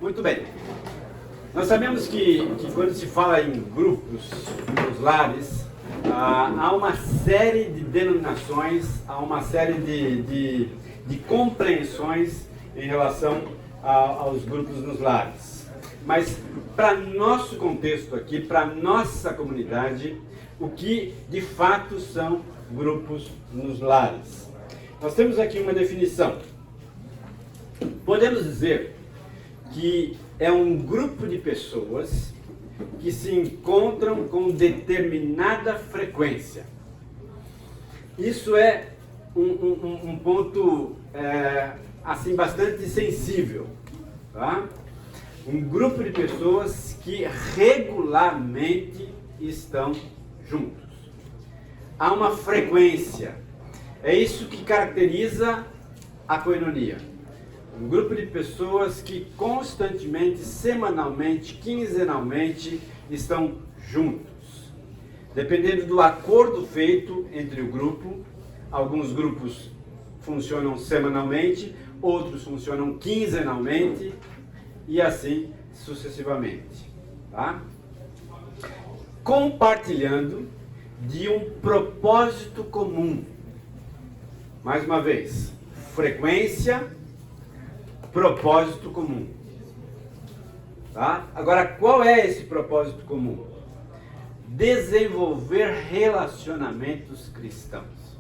Muito bem. Nós sabemos que quando se fala em grupos nos lares, há uma série de denominações, há uma série de compreensões em relação aos grupos nos lares. Mas, para nosso contexto aqui, para nossa comunidade, o que de fato são grupos nos lares? Nós temos aqui uma definição. Podemos dizer que é um grupo de pessoas que se encontram com determinada frequência. Isso é um ponto assim bastante sensível, tá? Um grupo de pessoas que regularmente estão juntos. Há uma frequência. É isso que caracteriza a koinonia. Um grupo de pessoas que constantemente, semanalmente, quinzenalmente estão juntos. Dependendo do acordo feito entre o grupo, alguns grupos funcionam semanalmente, outros funcionam quinzenalmente e assim sucessivamente. Tá? Compartilhando de um propósito comum. Mais uma vez, frequência, propósito comum. Tá? Agora, qual é esse propósito comum? Desenvolver relacionamentos cristãos.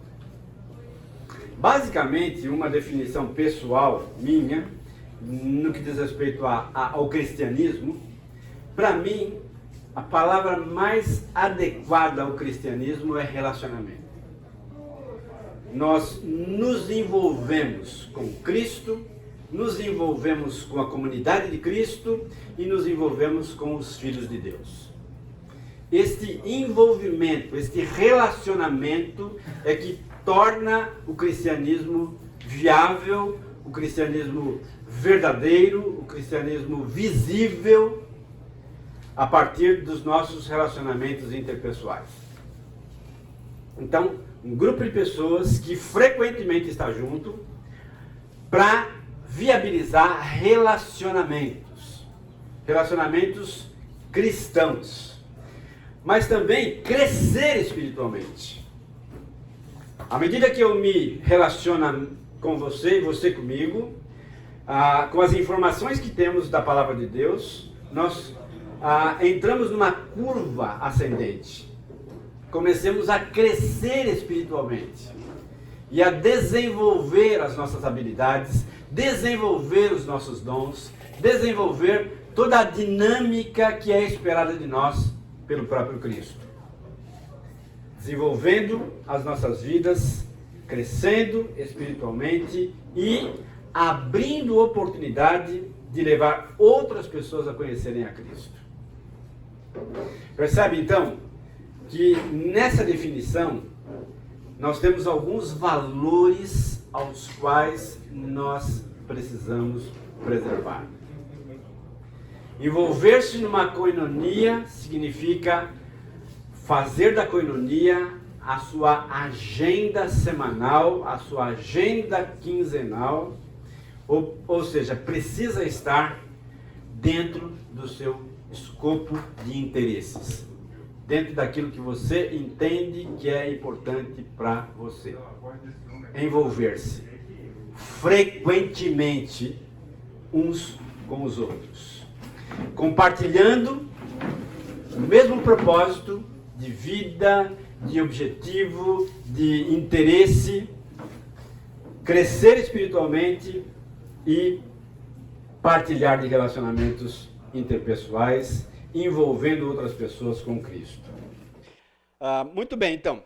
Basicamente, uma definição pessoal minha, no que diz respeito ao cristianismo, para mim, a palavra mais adequada ao cristianismo é relacionamento. Nós nos envolvemos com Cristo, nos envolvemos com a comunidade de Cristo e nos envolvemos com os filhos de Deus. Este envolvimento, este relacionamento é que torna o cristianismo viável, o cristianismo verdadeiro, o cristianismo visível a partir dos nossos relacionamentos interpessoais. Então, um grupo de pessoas que frequentemente está junto para viabilizar relacionamentos cristãos, mas também crescer espiritualmente. À medida que eu me relaciono com você e você comigo, com as informações que temos da palavra de Deus, nós entramos numa curva ascendente. Comecemos a crescer espiritualmente e a desenvolver as nossas habilidades, desenvolver os nossos dons, desenvolver toda a dinâmica que é esperada de nós pelo próprio Cristo. Desenvolvendo as nossas vidas, crescendo espiritualmente e abrindo oportunidade de levar outras pessoas a conhecerem a Cristo. Percebe então que nessa definição nós temos alguns valores aos quais nós precisamos preservar. Envolver-se numa koinonia significa fazer da koinonia a sua agenda semanal, a sua agenda quinzenal, ou seja, precisa estar dentro do seu escopo de interesses, dentro daquilo que você entende que é importante para você. Envolver-se frequentemente uns com os outros, compartilhando o mesmo propósito de vida, de objetivo, de interesse, crescer espiritualmente e partilhar de relacionamentos interpessoais, envolvendo outras pessoas com Cristo. Muito bem, então.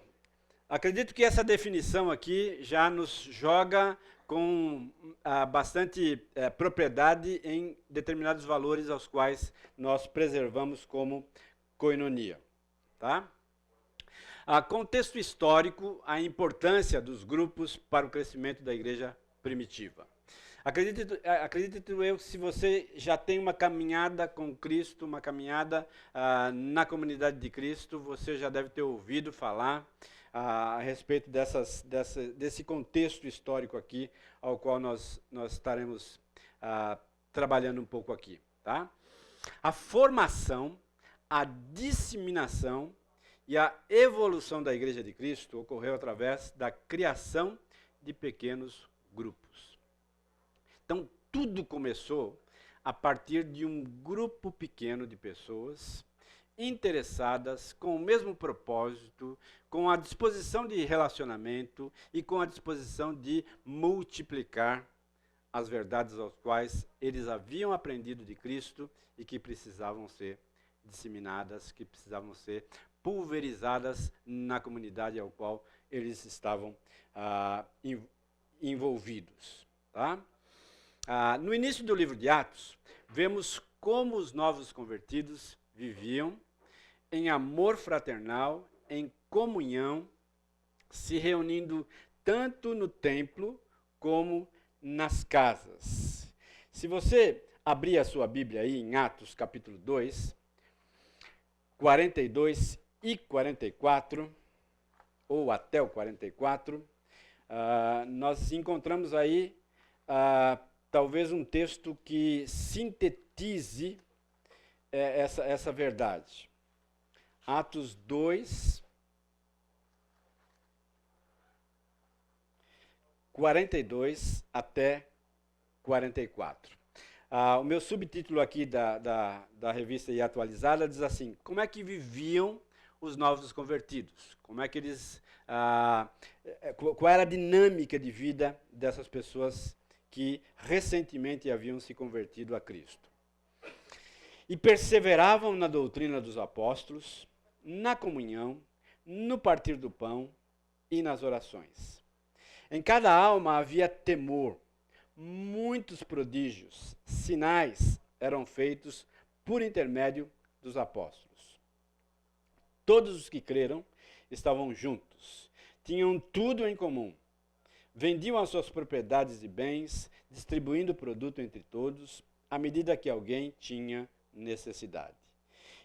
Acredito que essa definição aqui já nos joga com bastante propriedade em determinados valores aos quais nós preservamos como koinonia. Tá? Contexto histórico, a importância dos grupos para o crescimento da igreja primitiva. Acredito eu que se você já tem uma caminhada com Cristo, uma caminhada na comunidade de Cristo, você já deve ter ouvido falar a respeito desse contexto histórico aqui, ao qual nós estaremos trabalhando um pouco aqui, tá? A formação, a disseminação e a evolução da Igreja de Cristo ocorreu através da criação de pequenos grupos. Então, tudo começou a partir de um grupo pequeno de pessoas interessadas com o mesmo propósito, com a disposição de relacionamento e com a disposição de multiplicar as verdades aos quais eles haviam aprendido de Cristo e que precisavam ser disseminadas, que precisavam ser pulverizadas na comunidade ao qual eles estavam envolvidos. Tá? No início do livro de Atos, vemos como os novos convertidos viviam em amor fraternal, em comunhão, se reunindo tanto no templo como nas casas. Se você abrir a sua Bíblia aí em Atos capítulo 2, 42 e 44, ou até o 44, nós encontramos aí talvez um texto que sintetize essa verdade. Atos 2, 42 até 44. O meu subtítulo aqui da revista E Atualizada diz assim: como é que viviam os novos convertidos? Como é que eles, qual era a dinâmica de vida dessas pessoas que recentemente haviam se convertido a Cristo? E perseveravam na doutrina dos apóstolos, na comunhão, no partir do pão e nas orações. Em cada alma havia temor, muitos prodígios, sinais eram feitos por intermédio dos apóstolos. Todos os que creram estavam juntos, tinham tudo em comum, vendiam as suas propriedades e bens, distribuindo o produto entre todos, à medida que alguém tinha necessidade.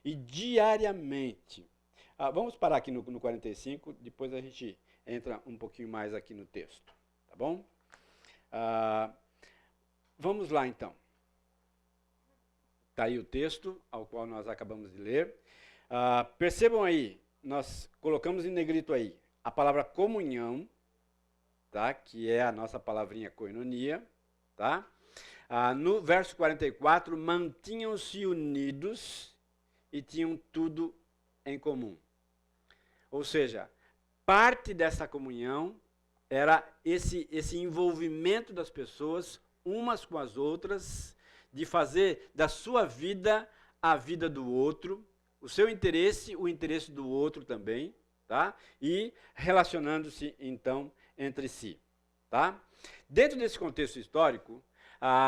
E diariamente, vamos parar aqui no 45, depois a gente entra um pouquinho mais aqui no texto, tá bom? Vamos lá então. Está aí o texto ao qual nós acabamos de ler. Percebam aí, nós colocamos em negrito aí a palavra comunhão, tá? Que é a nossa palavrinha koinonia, tá? No verso 44, mantinham-se unidos e tinham tudo em comum. Ou seja, parte dessa comunhão era esse envolvimento das pessoas umas com as outras, de fazer da sua vida a vida do outro, o seu interesse, o interesse do outro também, tá? E relacionando-se então entre si, tá? Dentro desse contexto histórico,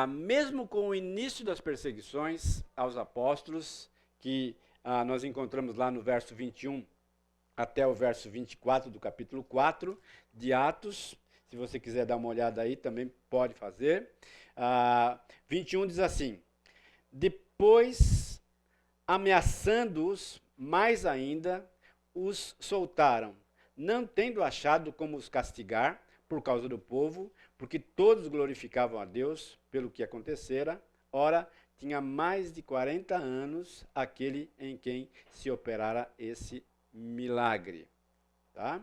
mesmo com o início das perseguições aos apóstolos, que nós encontramos lá no verso 21 até o verso 24 do capítulo 4 de Atos, se você quiser dar uma olhada aí, também pode fazer. 21 diz assim: depois, ameaçando-os mais ainda, os soltaram, não tendo achado como os castigar por causa do povo, porque todos glorificavam a Deus pelo que acontecera. Ora, tinha mais de 40 anos aquele em quem se operara esse milagre. Tá?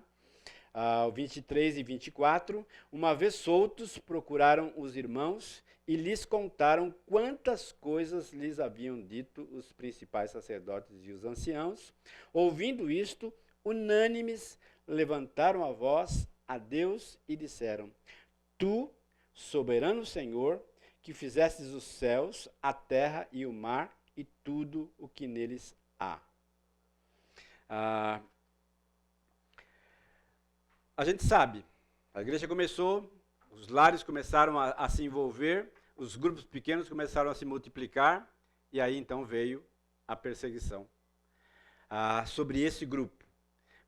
23 e 24, uma vez soltos, procuraram os irmãos e lhes contaram quantas coisas lhes haviam dito os principais sacerdotes e os anciãos. Ouvindo isto, unânimes, levantaram a voz a Deus e disseram: Tu, soberano Senhor, que fizestes os céus, a terra e o mar e tudo o que neles há. A gente sabe, a igreja começou, os lares começaram a se envolver, os grupos pequenos começaram a se multiplicar, e aí então veio a perseguição sobre esse grupo.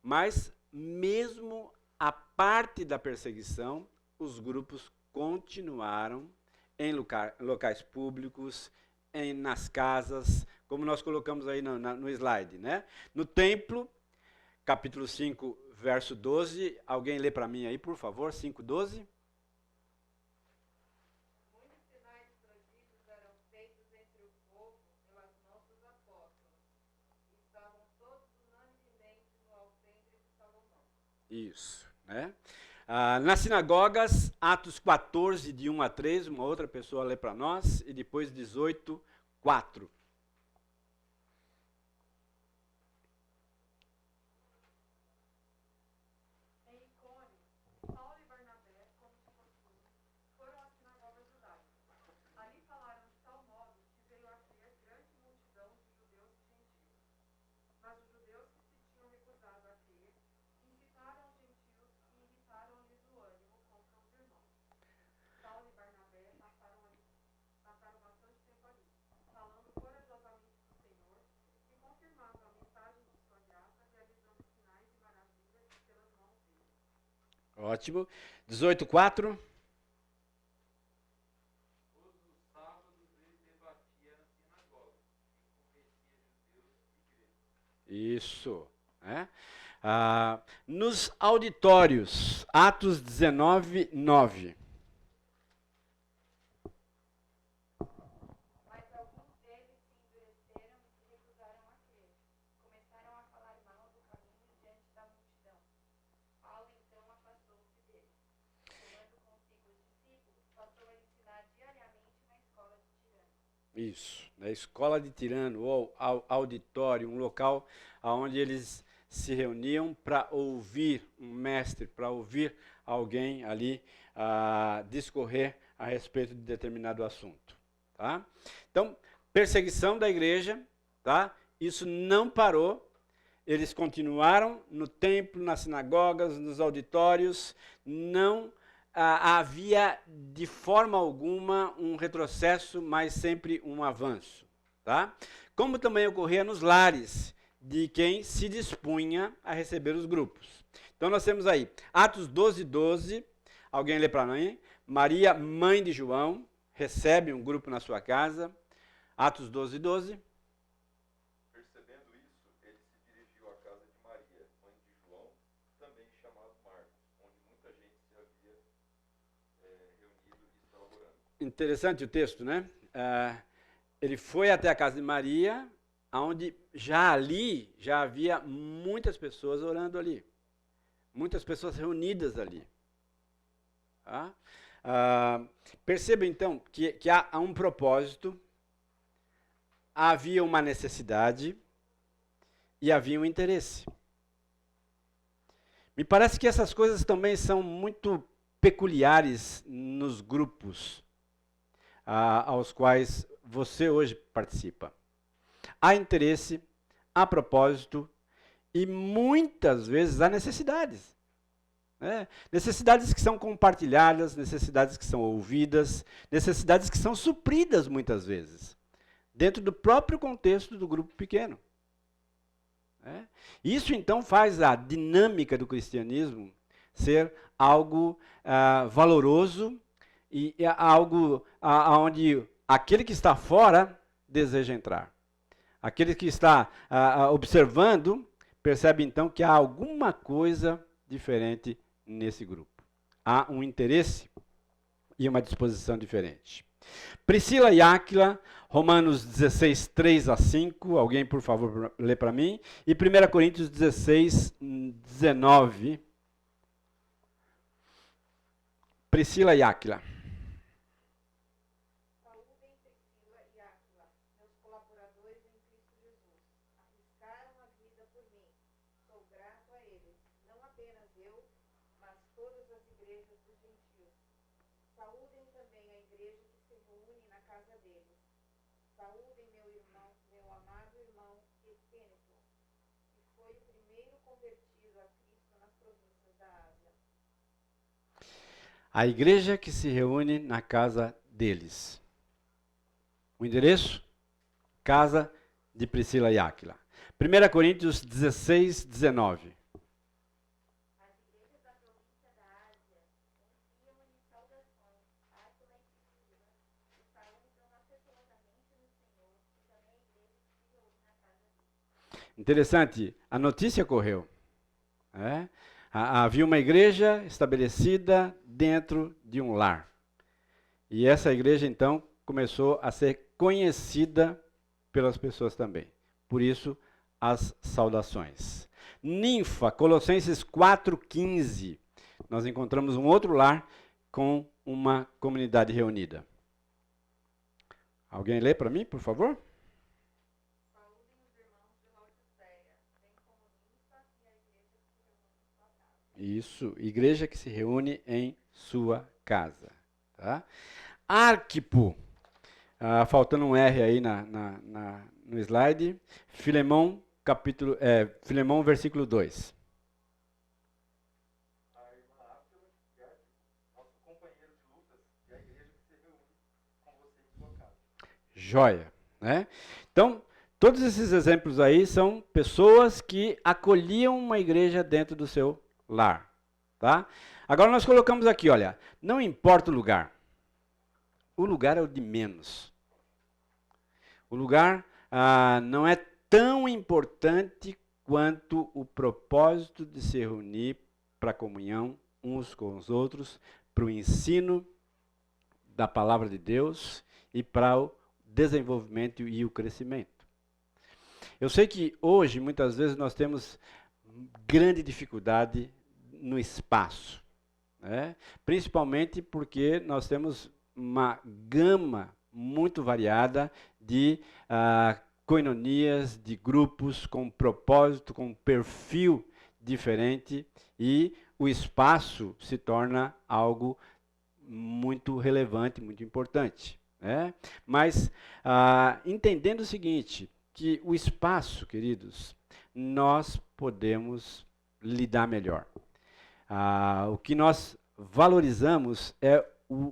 Mas mesmo a parte da perseguição, os grupos continuaram em locais públicos, nas casas, como nós colocamos aí no slide, né? No templo, capítulo 5, verso 12. Alguém lê para mim aí, por favor, 5:12. Muitos sinais e prodígios eram Isso, né? Nas sinagogas, Atos 14, de 1 a 3, uma outra pessoa lê para nós, e depois 18, 4. Ótimo. 18, 4. Todos os sábados ele debatia na sinagoga e convertia judeus e gregos. Isso. Né? Nos auditórios, Atos 19, 9. Mas alguns deles se endureceram e se recusaram a crer. Começaram a falar mal do caminho diante da multidão. Paulo então afastou-se deles. Tomando consigo os discípulos, passou a ensinar diariamente na escola de Tirano. Isso, na escola de Tirano, ou auditório, um local onde eles se reuniam para ouvir um mestre, para ouvir alguém ali discorrer a respeito de determinado assunto. Tá? Então, perseguição da igreja, tá? Isso não parou, eles continuaram no templo, nas sinagogas, nos auditórios, não havia de forma alguma um retrocesso, mas sempre um avanço. Tá? Como também ocorria nos lares de quem se dispunha a receber os grupos. Então nós temos aí Atos 12, 12, alguém lê para mim? Maria, mãe de João, recebe um grupo na sua casa. Atos 12, 12. Percebendo isso, ele se dirigiu à casa de Maria, mãe de João, também chamado Marcos, onde muita gente se havia reunido e estava orando. Interessante o texto, né? Ele foi até a casa de Maria, onde já havia muitas pessoas orando ali. Muitas pessoas reunidas ali. Tá? Perceba então que há um propósito, havia uma necessidade e havia um interesse. Me parece que essas coisas também são muito peculiares nos grupos aos quais você hoje participa. Há interesse, há propósito e muitas vezes há necessidades. Né? Necessidades que são compartilhadas, necessidades que são ouvidas, necessidades que são supridas muitas vezes, dentro do próprio contexto do grupo pequeno. Né? Isso então faz a dinâmica do cristianismo ser algo valoroso e algo onde aquele que está fora deseja entrar. Aquele que está observando percebe então que há alguma coisa diferente nesse grupo. Há um interesse e uma disposição diferente. Priscila e Áquila, Romanos 16, 3 a 5. Alguém, por favor, lê para mim. E 1 Coríntios 16, 19. Priscila e Áquila. Saúdem meu irmão, meu amado irmão Epêneto, que foi o primeiro convertido a Cristo nas províncias da Ásia. A igreja que se reúne na casa deles. O endereço? Casa de Priscila e Áquila. 1 Coríntios 16, 19. Interessante, a notícia correu. Né? Havia uma igreja estabelecida dentro de um lar. E essa igreja, então, começou a ser conhecida pelas pessoas também. Por isso, as saudações. Ninfa, Colossenses 4,15. Nós encontramos um outro lar com uma comunidade reunida. Alguém lê para mim, por favor? Saúdem os irmãos de Laodiceia, bem como Ninfa e a igreja que se reúne em sua casa. Isso, igreja que se reúne em sua casa. Tá? Arquipo, faltando um R aí no slide, Filemão, Filemão, versículo 2. A irmã Áfila e Arquipo, nosso companheiro de lutas, e a igreja que se reúne com você em sua casa. Joia, né? Então, todos esses exemplos aí são pessoas que acolhiam uma igreja dentro do seu lar, tá? Agora nós colocamos aqui, olha, não importa o lugar é o de menos. O lugar não é tão importante quanto o propósito de se reunir para a comunhão uns com os outros, para o ensino da palavra de Deus e para o desenvolvimento e o crescimento. Eu sei que hoje, muitas vezes, nós temos grande dificuldade no espaço, né? Principalmente porque nós temos uma gama muito variada de coinonias, de grupos com propósito, com perfil diferente, e o espaço se torna algo muito relevante, muito importante, né? Mas entendendo o seguinte, que o espaço, queridos, nós podemos lidar melhor. O que nós valorizamos é o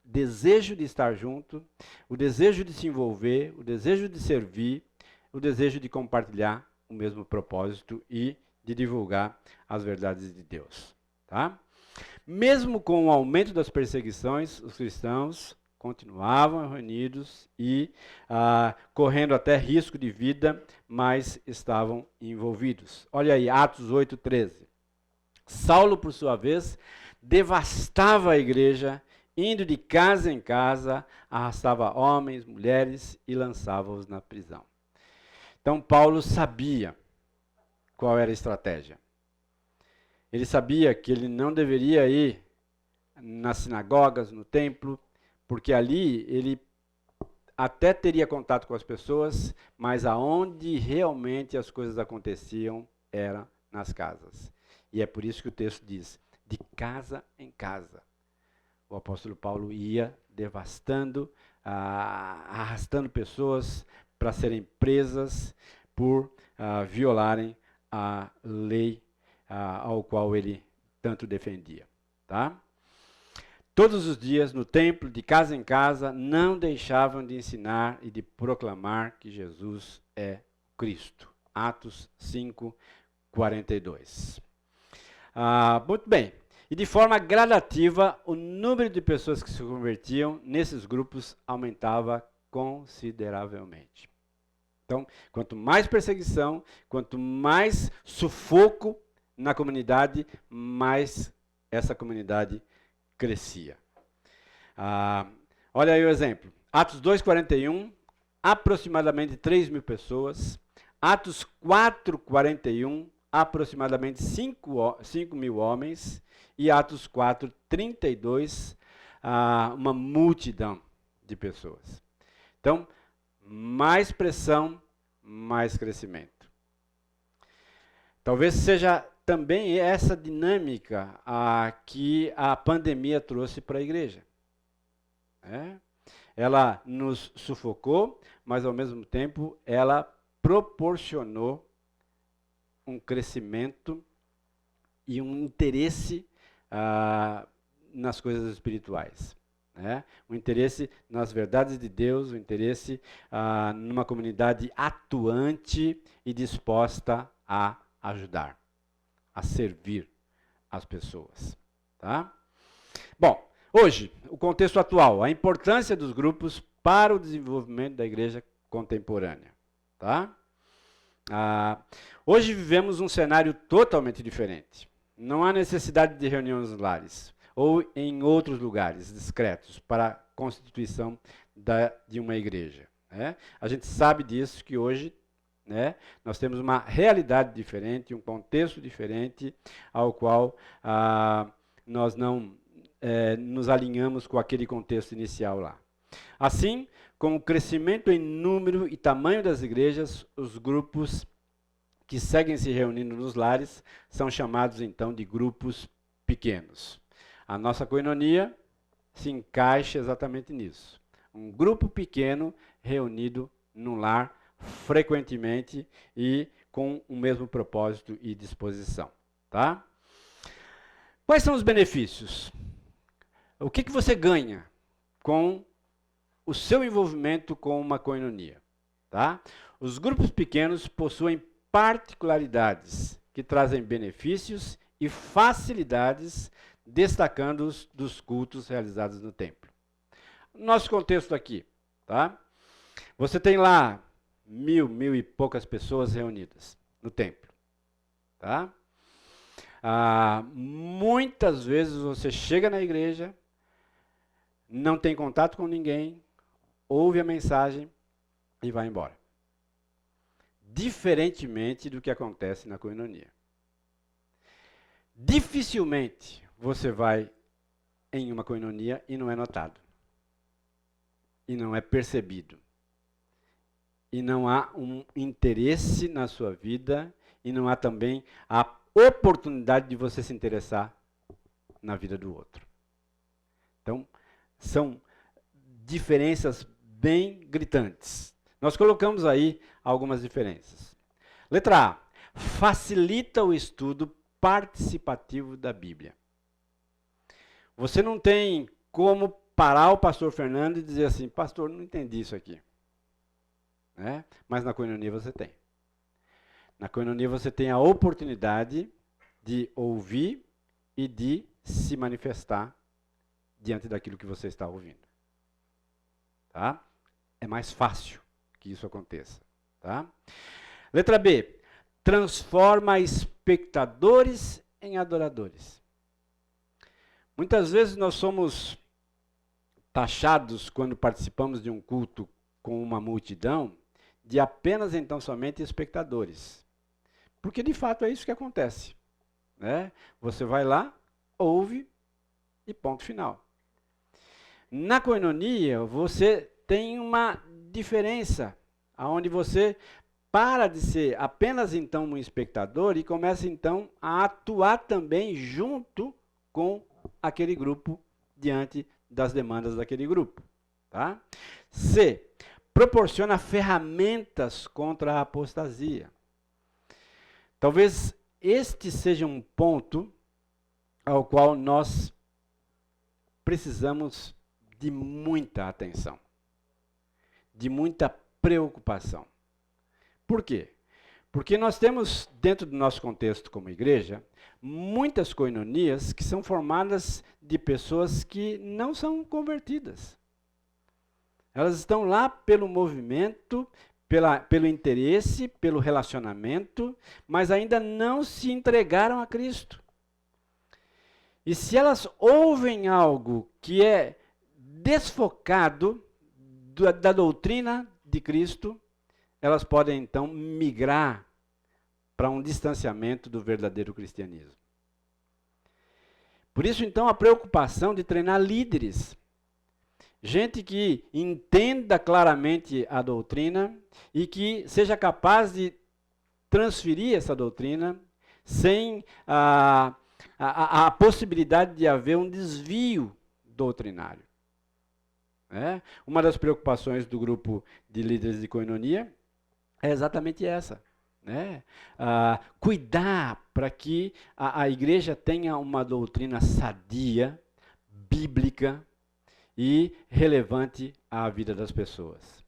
desejo de estar junto, o desejo de se envolver, o desejo de servir, o desejo de compartilhar o mesmo propósito e de divulgar as verdades de Deus, tá? Mesmo com o aumento das perseguições, os cristãos continuavam reunidos e correndo até risco de vida, mas estavam envolvidos. Olha aí, Atos 8:13. Saulo, por sua vez, devastava a igreja, indo de casa em casa, arrastava homens, mulheres e lançava-os na prisão. Então Paulo sabia qual era a estratégia. Ele sabia que ele não deveria ir nas sinagogas, no templo, porque ali ele até teria contato com as pessoas, mas aonde realmente as coisas aconteciam era nas casas. E é por isso que o texto diz, de casa em casa. O apóstolo Paulo ia devastando, arrastando pessoas para serem presas por violarem a lei ao qual ele tanto defendia. Tá? Todos os dias, no templo, de casa em casa, não deixavam de ensinar e de proclamar que Jesus é Cristo. Atos 5:42. Muito bem. E de forma gradativa, o número de pessoas que se convertiam nesses grupos aumentava consideravelmente. Então, quanto mais perseguição, quanto mais sufoco na comunidade, mais essa comunidade crescia. Olha aí o exemplo. Atos 2:41, aproximadamente 3.000 pessoas. Atos 4:41, aproximadamente 5.000 homens. E Atos 4:32, uma multidão de pessoas. Então, mais pressão, mais crescimento. Talvez seja também essa dinâmica que a pandemia trouxe para a igreja. Ela nos sufocou, mas ao mesmo tempo ela proporcionou um crescimento e um interesse nas coisas espirituais. Um interesse nas verdades de Deus, um interesse numa comunidade atuante e disposta a ajudar, a servir as pessoas. Tá? Bom, hoje, o contexto atual, a importância dos grupos para o desenvolvimento da igreja contemporânea. Tá? Hoje vivemos um cenário totalmente diferente. Não há necessidade de reuniões nos lares ou em outros lugares discretos para a constituição de uma igreja. A gente sabe disso, que hoje né? Nós temos uma realidade diferente, um contexto diferente, ao qual nós não nos alinhamos com aquele contexto inicial lá. Assim, com o crescimento em número e tamanho das igrejas, os grupos que seguem se reunindo nos lares são chamados então de grupos pequenos. A nossa coinonia se encaixa exatamente nisso. Um grupo pequeno reunido num lar frequentemente e com o mesmo propósito e disposição. Tá? Quais são os benefícios? O que você ganha com o seu envolvimento com uma coinonia? Tá? Os grupos pequenos possuem particularidades que trazem benefícios e facilidades, destacando-os dos cultos realizados no templo. Nosso contexto aqui, tá? Você tem lá 1.000 e poucas pessoas reunidas no templo, tá? Muitas vezes você chega na igreja, não tem contato com ninguém, ouve a mensagem e vai embora. Diferentemente do que acontece na coinonia. Dificilmente você vai em uma coinonia e não é notado. E não é percebido. E não há um interesse na sua vida e não há também a oportunidade de você se interessar na vida do outro. Então, são diferenças bem gritantes. Nós colocamos aí algumas diferenças. Letra A. Facilita o estudo participativo da Bíblia. Você não tem como parar o pastor Fernando e dizer assim, pastor, não entendi isso aqui. Né? Mas na coinonia você tem. Na coinonia você tem a oportunidade de ouvir e de se manifestar diante daquilo que você está ouvindo. Tá? É mais fácil que isso aconteça. Tá? Letra B. Transforma espectadores em adoradores. Muitas vezes nós somos taxados, quando participamos de um culto com uma multidão, de apenas então somente espectadores. Porque de fato é isso que acontece. Né? Você vai lá, ouve e ponto final. Na coinonia, você tem uma diferença, onde você para de ser apenas então um espectador e começa então a atuar também junto com aquele grupo, diante das demandas daquele grupo. Tá? C. Proporciona ferramentas contra a apostasia. Talvez este seja um ponto ao qual nós precisamos de muita atenção, de muita preocupação. Por quê? Porque nós temos, dentro do nosso contexto como igreja, muitas coinonias que são formadas de pessoas que não são convertidas. Elas estão lá pelo movimento, pelo interesse, pelo relacionamento, mas ainda não se entregaram a Cristo. E se elas ouvem algo que é desfocado da doutrina de Cristo, elas podem então migrar para um distanciamento do verdadeiro cristianismo. Por isso, então, a preocupação de treinar líderes. Gente que entenda claramente a doutrina e que seja capaz de transferir essa doutrina sem a possibilidade de haver um desvio doutrinário. Uma das preocupações do grupo de líderes de coinonia é exatamente essa. Cuidar para que a igreja tenha uma doutrina sadia, bíblica e relevante à vida das pessoas.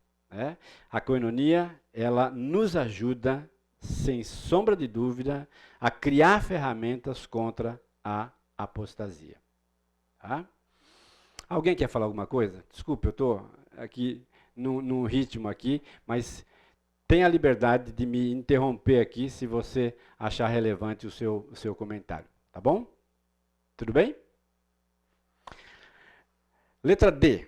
A coinonia, ela nos ajuda, sem sombra de dúvida, a criar ferramentas contra a apostasia. Tá? Alguém quer falar alguma coisa? Desculpe, eu estou aqui num ritmo aqui, mas tenha a liberdade de me interromper aqui se você achar relevante o seu comentário. Tá bom? Tudo bem? Letra D.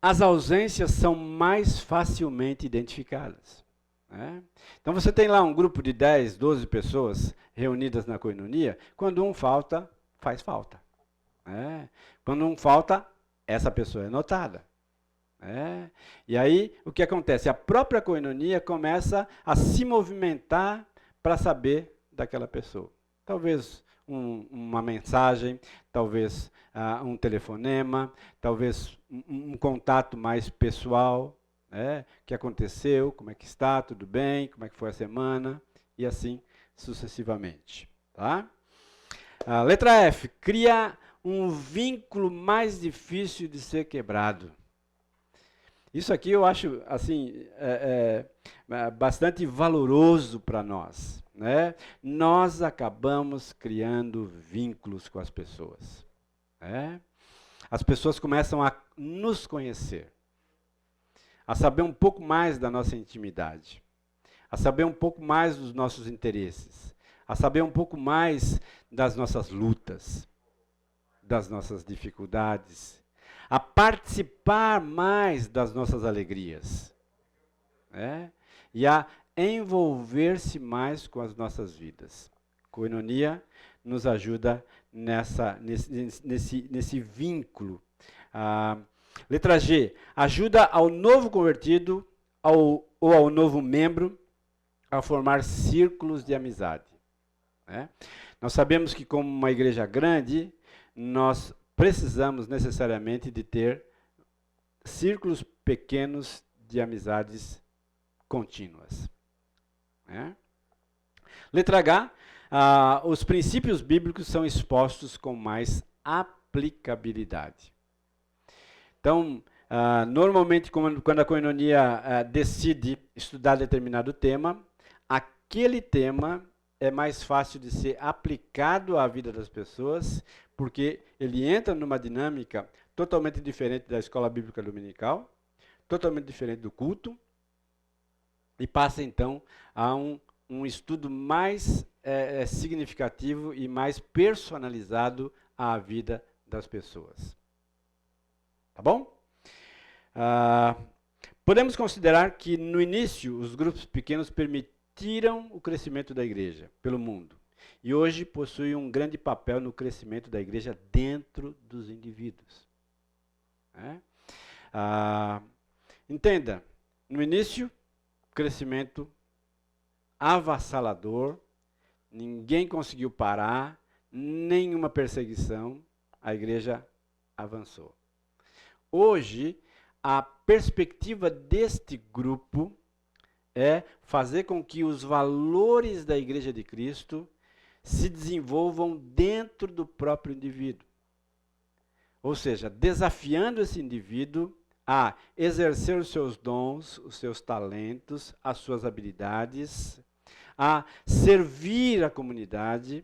As ausências são mais facilmente identificadas. né? Então você tem lá um grupo de 10, 12 pessoas reunidas na koinonia, quando um falta, faz falta. Né? Quando um falta, essa pessoa é notada. Né? E aí, o que acontece? A própria koinonia começa a se movimentar para saber daquela pessoa. Talvez uma mensagem, talvez um telefonema, talvez um contato mais pessoal, né? O que aconteceu, como é que está, tudo bem, como é que foi a semana, e assim sucessivamente. Tá? Letra F, cria um vínculo mais difícil de ser quebrado. Isso aqui eu acho assim bastante valoroso para nós. Né? Nós acabamos criando vínculos com as pessoas. Né? As pessoas começam a nos conhecer, a saber um pouco mais da nossa intimidade, a saber um pouco mais dos nossos interesses, a saber um pouco mais das nossas lutas, das nossas dificuldades, a participar mais das nossas alegrias, né? E a envolver-se mais com as nossas vidas. Koinonia nos ajuda nesse vínculo. Letra G, ajuda ao novo convertido ou ao novo membro a formar círculos de amizade. Né? Nós sabemos que, como uma igreja grande, nós precisamos necessariamente de ter círculos pequenos de amizades contínuas. Né? Letra H, os princípios bíblicos são expostos com mais aplicabilidade. Então, normalmente, quando a koinonia decide estudar determinado tema, aquele tema é mais fácil de ser aplicado à vida das pessoas, porque ele entra numa dinâmica totalmente diferente da escola bíblica dominical, totalmente diferente do culto, e passa então a um estudo mais significativo e mais personalizado à vida das pessoas. Tá bom? Podemos considerar que no início os grupos pequenos permitiram o crescimento da igreja pelo mundo. E hoje possuem um grande papel no crescimento da igreja dentro dos indivíduos. Entenda, no início, crescimento avassalador, ninguém conseguiu parar, nenhuma perseguição, a igreja avançou. Hoje, a perspectiva deste grupo é fazer com que os valores da Igreja de Cristo se desenvolvam dentro do próprio indivíduo. Ou seja, desafiando esse indivíduo a exercer os seus dons, os seus talentos, as suas habilidades, a servir a comunidade,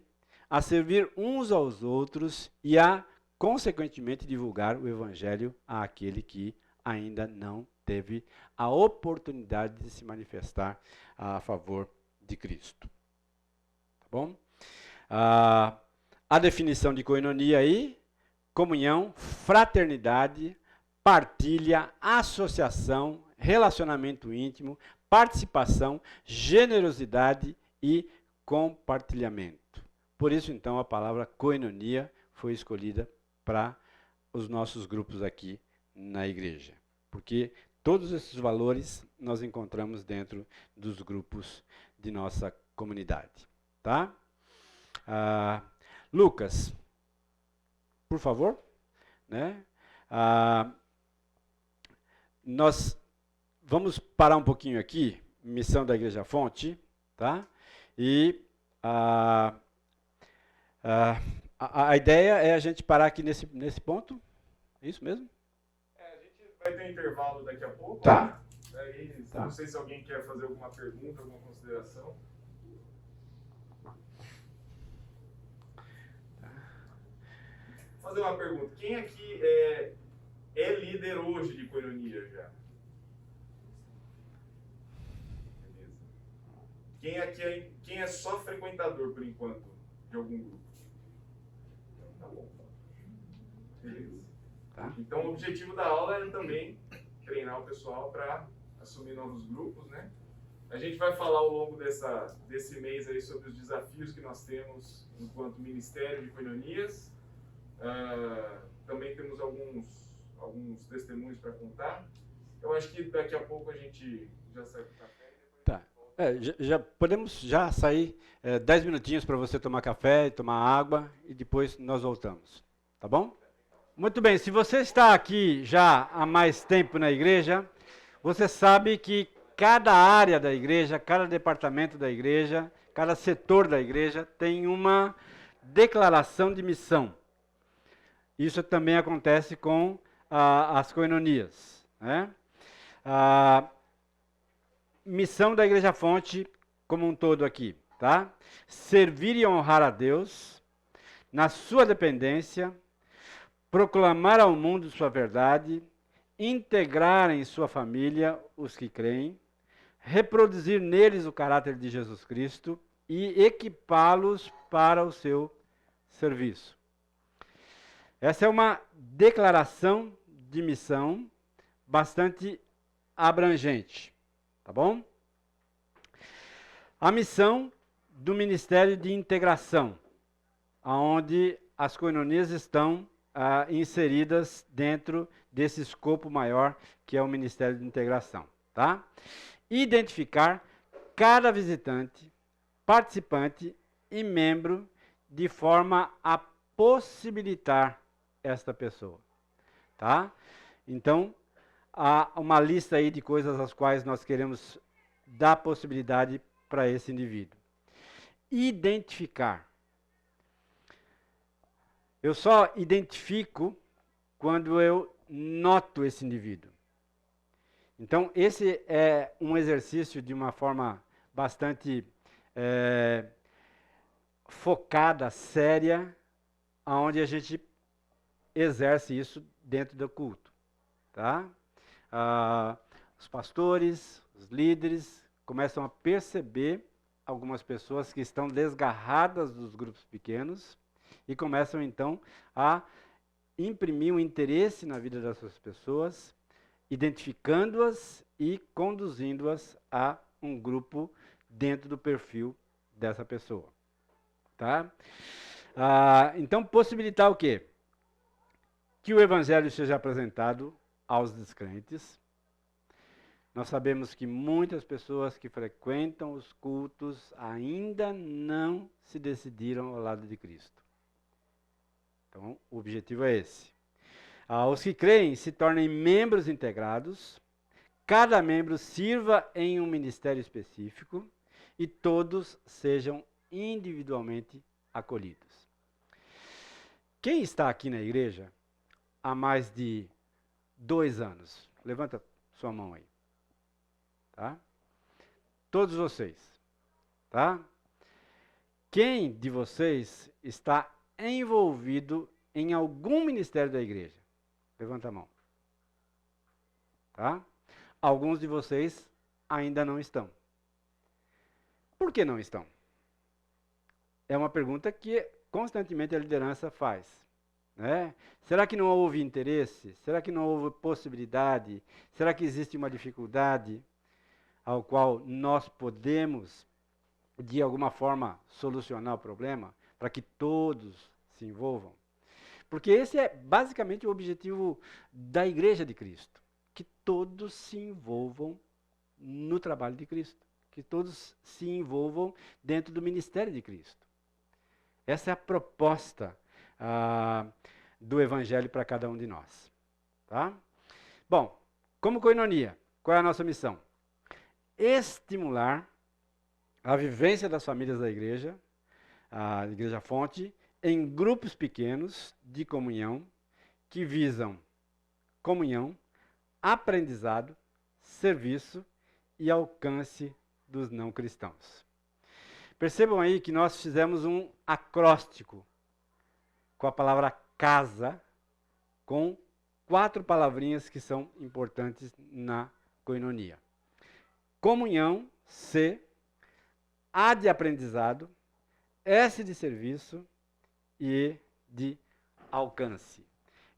a servir uns aos outros e a, consequentemente, divulgar o Evangelho àquele que ainda não teve a oportunidade de se manifestar a favor de Cristo. Tá bom? A definição de koinonia aí, comunhão, fraternidade, partilha, associação, relacionamento íntimo, participação, generosidade e compartilhamento. Por isso, então, a palavra koinonia foi escolhida para os nossos grupos aqui na igreja. Porque todos esses valores nós encontramos dentro dos grupos de nossa comunidade. Tá? Lucas, por favor. Né? Nós vamos parar um pouquinho aqui, missão da Igreja Fonte, tá? E a ideia é a gente parar aqui nesse ponto. É isso mesmo? A gente vai ter um intervalo daqui a pouco. Tá. Aí, Tá. Não sei se alguém quer fazer alguma pergunta, alguma consideração. Vou fazer uma pergunta. Quem aqui é líder hoje de koinonia já? Beleza. Quem aqui quem é só frequentador por enquanto de algum grupo? Tá bom. Beleza. Tá. Então, o objetivo da aula é também treinar o pessoal para assumir novos grupos, né? A gente vai falar ao longo desse mês aí sobre os desafios que nós temos enquanto Ministério de Koinonias. Também temos alguns testemunhos para contar. Eu acho que daqui a pouco a gente já sai do café. Tá. Já podemos já sair 10 minutinhos para você tomar café e tomar água e depois nós voltamos. Tá bom? Muito bem, se você está aqui já há mais tempo na igreja, você sabe que cada área da igreja, cada departamento da igreja, cada setor da igreja tem uma declaração de missão. Isso também acontece com as koinonias, né? A missão da Igreja Fonte como um todo aqui, tá? Servir e honrar a Deus na sua dependência, proclamar ao mundo sua verdade, integrar em sua família os que creem, reproduzir neles o caráter de Jesus Cristo e equipá-los para o seu serviço. Essa é uma declaração de missão bastante abrangente, tá bom? A missão do Ministério de Integração, onde as koinonias estão inseridas dentro desse escopo maior que é o Ministério de Integração, tá? Identificar cada visitante, participante e membro de forma a possibilitar esta pessoa, tá? Então, há uma lista aí de coisas às quais nós queremos dar possibilidade para esse indivíduo. Identificar. Eu só identifico quando eu noto esse indivíduo. Então, esse é um exercício de uma forma bastante focada, séria, onde a gente exerce isso dentro do culto, tá? Os pastores, os líderes começam a perceber algumas pessoas que estão desgarradas dos grupos pequenos e começam então a imprimir um interesse na vida dessas pessoas, identificando-as e conduzindo-as a um grupo dentro do perfil dessa pessoa, tá? Então, possibilitar o quê? Que o evangelho seja apresentado aos descrentes. Nós sabemos que muitas pessoas que frequentam os cultos ainda não se decidiram ao lado de Cristo. Então, o objetivo é esse. Os que creem se tornem membros integrados, cada membro sirva em um ministério específico e todos sejam individualmente acolhidos. Quem está aqui na igreja há mais de 2 anos? Levanta sua mão aí. Tá? Todos vocês. Tá? Quem de vocês está envolvido em algum ministério da igreja? Levanta a mão. Tá? Alguns de vocês ainda não estão. Por que não estão? É uma pergunta que constantemente a liderança faz. Né? Será que não houve interesse? Será que não houve possibilidade? Será que existe uma dificuldade ao qual nós podemos, de alguma forma, solucionar o problema para que todos se envolvam? Porque esse é basicamente o objetivo da Igreja de Cristo, que todos se envolvam no trabalho de Cristo, que todos se envolvam dentro do ministério de Cristo. Essa é a proposta do Evangelho para cada um de nós. Tá? Bom, como koinonia, qual é a nossa missão? Estimular a vivência das famílias da igreja, a Igreja Fonte, em grupos pequenos de comunhão, que visam comunhão, aprendizado, serviço e alcance dos não cristãos. Percebam aí que nós fizemos um acróstico com a palavra casa, com 4 palavrinhas que são importantes na koinonia. Comunhão, C, A de aprendizado, S de serviço e de alcance.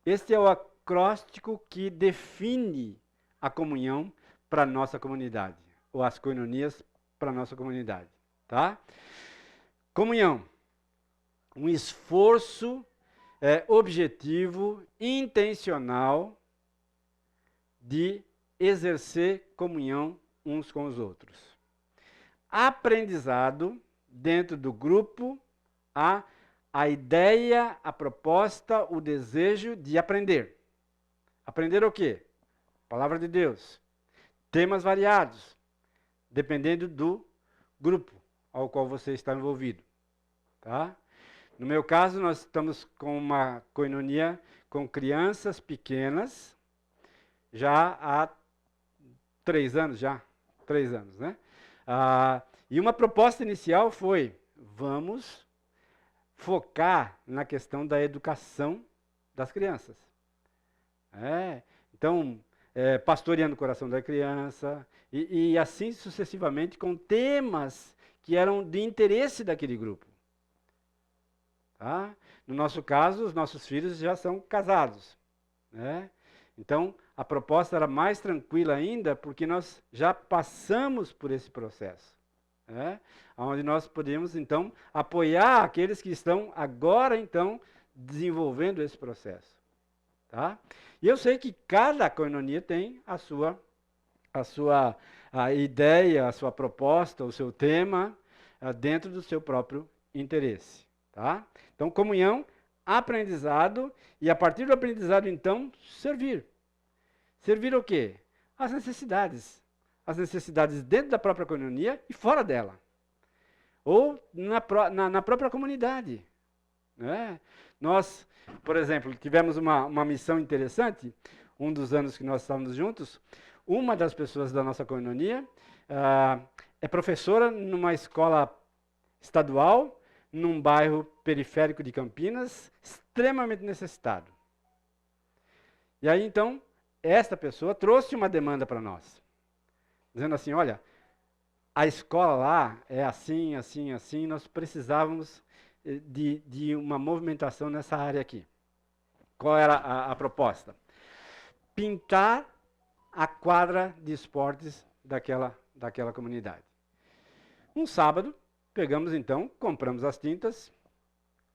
Este é o acróstico que define a comunhão para a nossa comunidade. ou as coinonias para a nossa comunidade. Tá? Comunhão. Um esforço objetivo, intencional, de exercer comunhão uns com os outros. Aprendizado, dentro do grupo, a ideia, a proposta, o desejo de aprender. Aprender o quê? Palavra de Deus. Temas variados, dependendo do grupo ao qual você está envolvido. Tá? No meu caso, nós estamos com uma koinonia com crianças pequenas, já há 3 anos, 3 anos, né? E uma proposta inicial foi, vamos focar na questão da educação das crianças. Então, pastoreando o coração da criança, e assim sucessivamente, com temas que eram de interesse daquele grupo. Tá? No nosso caso, os nossos filhos já são casados. Né? Então, a proposta era mais tranquila ainda, porque nós já passamos por esse processo. Onde nós podemos, então, apoiar aqueles que estão agora, então, desenvolvendo esse processo. Tá? E eu sei que cada koinonia tem a sua ideia, a sua proposta, o seu tema, dentro do seu próprio interesse. Tá? Então, comunhão, aprendizado, e a partir do aprendizado, então, servir. Servir o quê? As necessidades. As necessidades dentro da própria koinonia e fora dela. Ou na própria comunidade. Né? Nós, por exemplo, tivemos uma missão interessante, um dos anos que nós estávamos juntos, uma das pessoas da nossa koinonia é professora numa escola estadual, num bairro periférico de Campinas, extremamente necessitado. E aí, então, esta pessoa trouxe uma demanda para nós, dizendo assim, olha, a escola lá é assim, assim, assim, nós precisávamos de uma movimentação nessa área aqui. Qual era a proposta? Pintar a quadra de esportes daquela comunidade. Um sábado, pegamos então, compramos as tintas,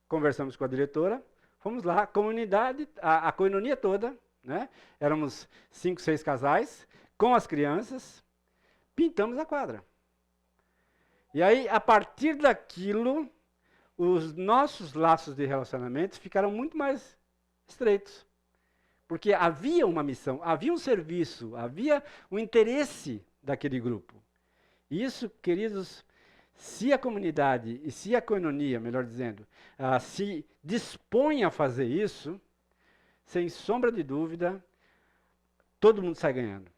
conversamos com a diretora, fomos lá, a comunidade, a koinonia toda, né? Éramos 5, 6 casais, com as crianças, pintamos a quadra. E aí, a partir daquilo, os nossos laços de relacionamento ficaram muito mais estreitos. Porque havia uma missão, havia um serviço, havia um interesse daquele grupo. Isso, queridos, se a comunidade e se a koinonia, melhor dizendo, se dispõe a fazer isso, sem sombra de dúvida, todo mundo sai ganhando.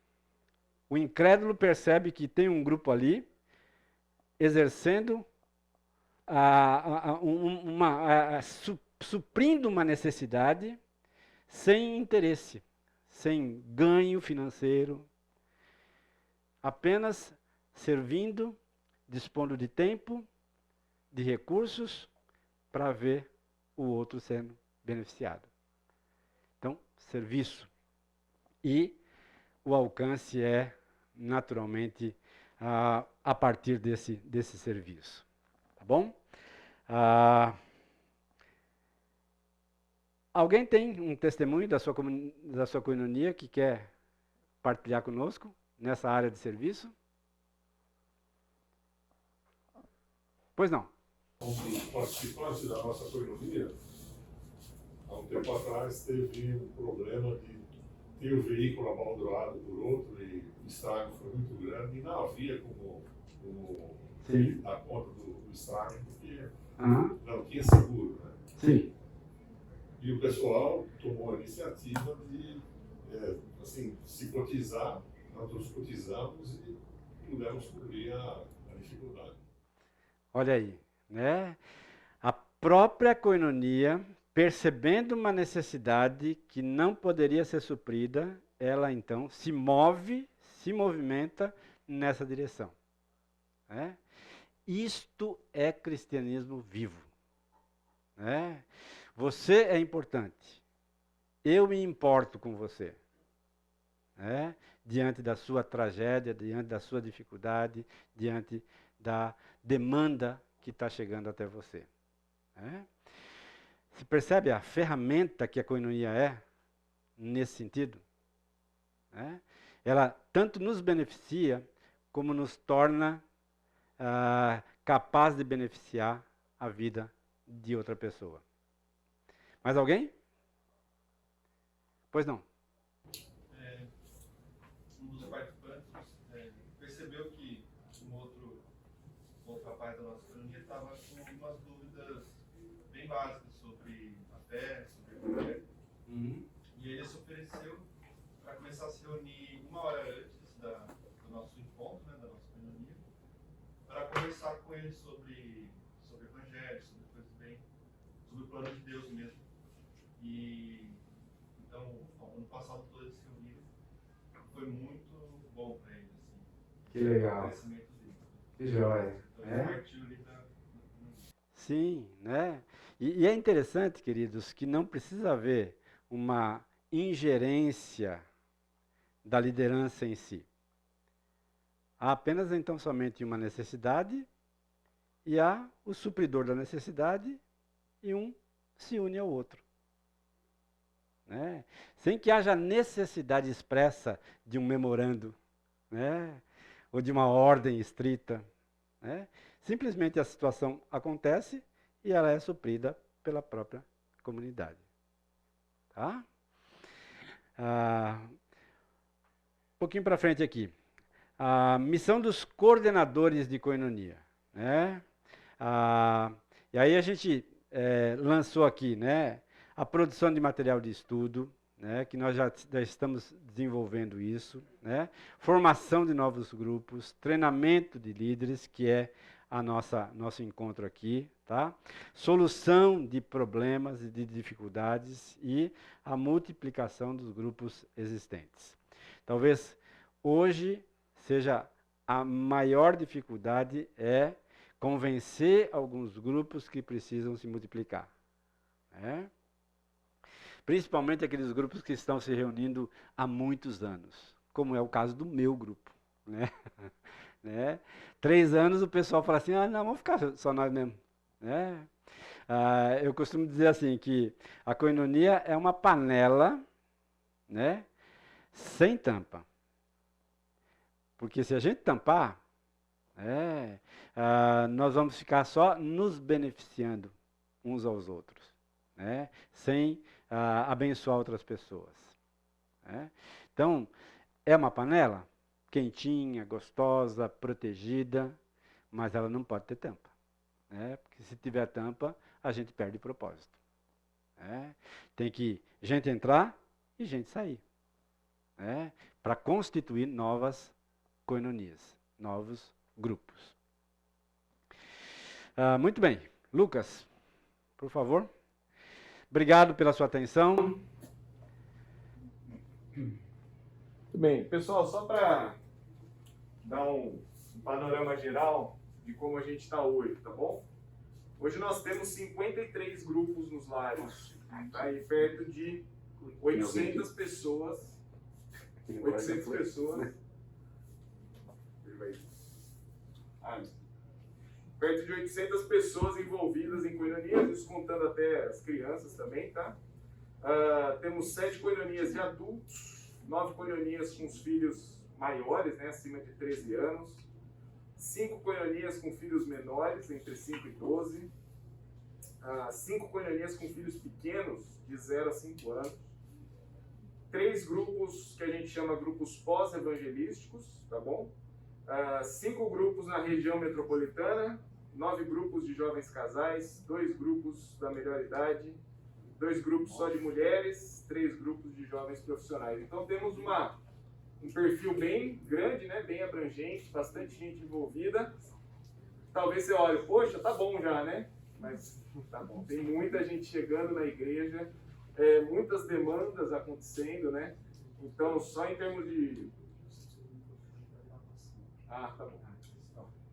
O incrédulo percebe que tem um grupo ali exercendo, suprindo uma necessidade sem interesse, sem ganho financeiro, apenas servindo, dispondo de tempo, de recursos, para ver o outro sendo beneficiado. Então, serviço. E o alcance é, naturalmente, a partir desse serviço. Tá bom? Alguém tem um testemunho da sua koinonia que quer partilhar conosco nessa área de serviço? Pois não. Um dos participantes da nossa koinonia, há um tempo atrás, teve um problema de ter o veículo amaldiçoado por outro e o estrago foi muito grande e não havia como dar conta do estrago porque não tinha seguro. Né? Sim. E o pessoal tomou a iniciativa de se cotizar, nós nos cotizamos e pudemos cobrir a dificuldade. Olha aí, né? A própria koinonia, percebendo uma necessidade que não poderia ser suprida, ela então se movimenta nessa direção. Né? Isto é cristianismo vivo. Né? Você é importante. Eu me importo com você. Né? diante da sua tragédia, diante da sua dificuldade, diante da demanda que está chegando até você. Né? Se percebe a ferramenta que a koinonia é, nesse sentido? Né? Ela tanto nos beneficia, como nos torna capaz de beneficiar a vida de outra pessoa. Mais alguém? Pois não. Um dos participantes percebeu que um outro rapaz da nossa comunidade estava com algumas dúvidas bem básicas sobre a fé, sobre o evangelho. E ele se ofereceu para começar a se reunir 1 hora antes do nosso encontro, né, da nossa comunidade, para conversar com ele sobre o evangelho, sobre coisas bem, sobre o plano de Deus mesmo. E então, ano passado todos eles se reuniram, foi muito bom para ele, assim. Que legal. O crescimento dele. Que joia. Então, ele partiu ali da... Sim, né? E é interessante, queridos, que não precisa haver uma ingerência da liderança em si. Há apenas então somente uma necessidade e há o supridor da necessidade e um se une ao outro. Né? Sem que haja necessidade expressa de um memorando, né? Ou de uma ordem estrita. Né? Simplesmente a situação acontece e ela é suprida pela própria comunidade. Tá? Um pouquinho para frente aqui. A missão dos coordenadores de koinonia. Né? E aí a gente lançou aqui, né, a produção de material de estudo, né, que nós já estamos desenvolvendo isso, né, formação de novos grupos, treinamento de líderes, que é nosso encontro aqui, tá? Solução de problemas e de dificuldades e a multiplicação dos grupos existentes. Talvez hoje seja a maior dificuldade é convencer alguns grupos que precisam se multiplicar. Né? Principalmente aqueles grupos que estão se reunindo há muitos anos, como é o caso do meu grupo. Né? Né? 3 anos o pessoal fala assim, não, vamos ficar só nós mesmos. Né? Eu costumo dizer assim, que a koinonia é uma panela, né, sem tampa. Porque se a gente tampar, nós vamos ficar só nos beneficiando uns aos outros, né, sem abençoar outras pessoas. Né? Então, é uma panela quentinha, gostosa, protegida, mas ela não pode ter tampa. Né? Porque se tiver tampa, a gente perde o propósito. Né? Tem que gente entrar e gente sair. Né? Para constituir novas koinonias, novos grupos. Muito bem. Lucas, por favor. Obrigado pela sua atenção. Muito bem. Pessoal, só para dar um panorama geral de como a gente está hoje, tá bom? Hoje nós temos 53 grupos nos lares, tá? E perto de 800 pessoas. 800 pessoas. Perto de 800 pessoas envolvidas em koinonias, descontando até as crianças também, tá? Temos 7 koinonias de adultos, 9 koinonias com os filhos maiores, né, acima de 13 anos, 5 koinonias com filhos menores, entre 5 e 12, 5 koinonias com filhos pequenos, de 0 a 5 anos, 3 grupos que a gente chama grupos pós-evangelísticos, tá bom? 5 grupos na região metropolitana, 9 grupos de jovens casais, 2 grupos da melhor idade, 2 grupos só de mulheres, 3 grupos de jovens profissionais. Então temos um perfil bem grande, né, bem abrangente, bastante gente envolvida. Talvez você olhe, poxa, tá bom já, né? Mas tá bom, tem muita gente chegando na igreja, muitas demandas acontecendo, né? Então só em termos de... tá bom.